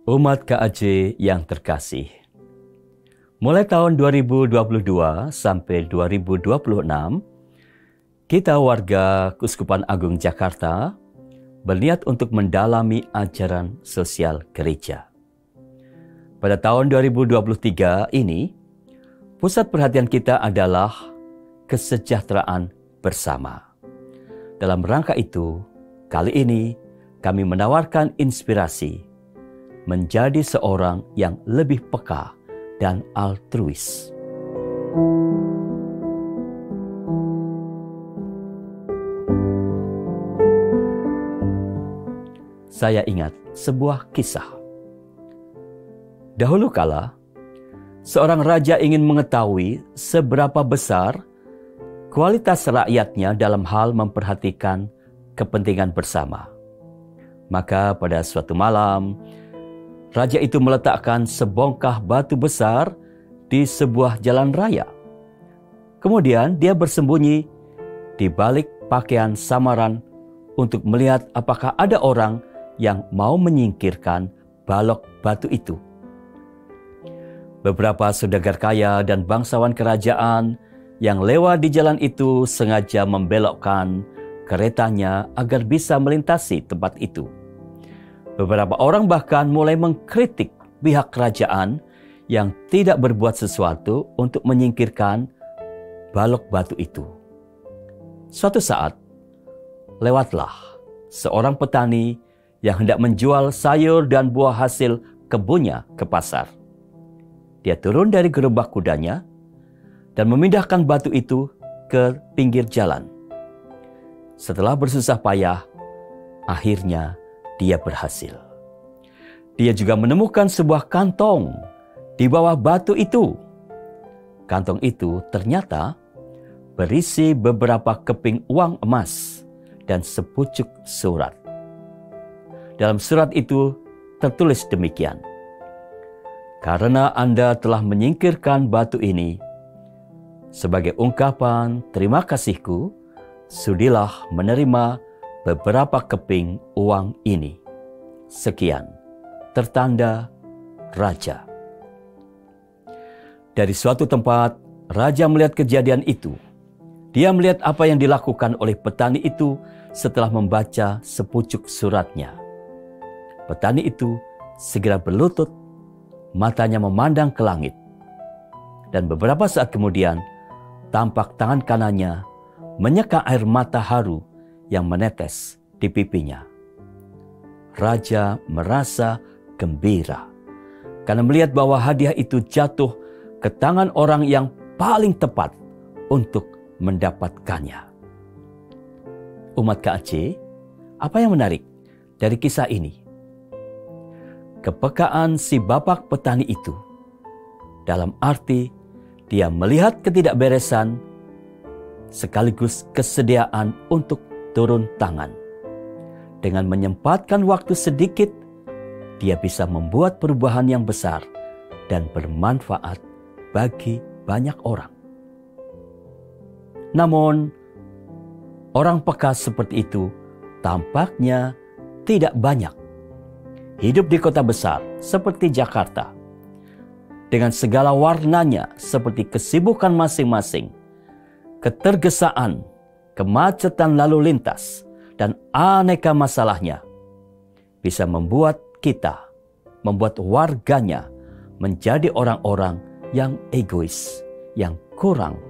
Umat KAJ yang terkasih, mulai tahun 2022 sampai 2026, kita warga Keuskupan Agung Jakarta berniat untuk mendalami ajaran sosial gereja. Pada tahun 2023 ini, pusat perhatian kita adalah kesejahteraan bersama. Dalam rangka itu, kali ini kami menawarkan inspirasi menjadi seorang yang lebih peka dan altruis. Saya ingat sebuah kisah. Dahulu kala, seorang raja ingin mengetahui seberapa besar kualitas rakyatnya dalam hal memperhatikan kepentingan bersama. Maka pada suatu malam, raja itu meletakkan sebongkah batu besar di sebuah jalan raya. Kemudian dia bersembunyi di balik pakaian samaran untuk melihat apakah ada orang yang mau menyingkirkan balok batu itu. Beberapa saudagar kaya dan bangsawan kerajaan yang lewat di jalan itu sengaja membelokkan keretanya agar bisa melintasi tempat itu. Beberapa orang bahkan mulai mengkritik pihak kerajaan yang tidak berbuat sesuatu untuk menyingkirkan balok batu itu. Suatu saat, lewatlah seorang petani yang hendak menjual sayur dan buah hasil kebunnya ke pasar. Dia turun dari gerobak kudanya dan memindahkan batu itu ke pinggir jalan. Setelah bersusah payah, akhirnya dia berhasil. Dia juga menemukan sebuah kantong di bawah batu itu. Kantong itu ternyata berisi beberapa keping uang emas dan sepucuk surat. Dalam surat itu tertulis demikian: "Karena Anda telah menyingkirkan batu ini, sebagai ungkapan terima kasihku, sudilah menerima beberapa keping uang ini. Sekian, tertanda Raja." Dari suatu tempat, Raja melihat kejadian itu. Dia melihat apa yang dilakukan oleh petani itu setelah membaca sepucuk suratnya. Petani itu segera berlutut, matanya memandang ke langit. Dan beberapa saat kemudian, tampak tangan kanannya menyeka air mata haru yang menetes di pipinya. Raja merasa gembira karena melihat bahwa hadiah itu jatuh ke tangan orang yang paling tepat untuk mendapatkannya. Umat KAJ, apa yang menarik dari kisah ini? Kepekaan si bapak petani itu, dalam arti dia melihat ketidakberesan sekaligus kesediaan untuk turun tangan. Dengan menyempatkan waktu sedikit, dia bisa membuat perubahan yang besar dan bermanfaat bagi banyak orang. Namun, orang peka seperti itu tampaknya tidak banyak. Hidup di kota besar seperti Jakarta, dengan segala warnanya seperti kesibukan masing-masing, ketergesaan, kemacetan lalu lintas, dan aneka masalahnya, bisa membuat warganya menjadi orang-orang yang egois, yang kurang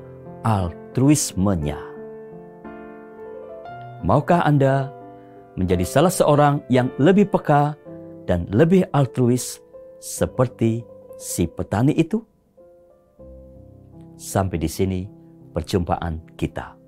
altruismenya. Maukah Anda menjadi salah seorang yang lebih peka dan lebih altruis seperti si petani itu? Sampai di sini perjumpaan kita.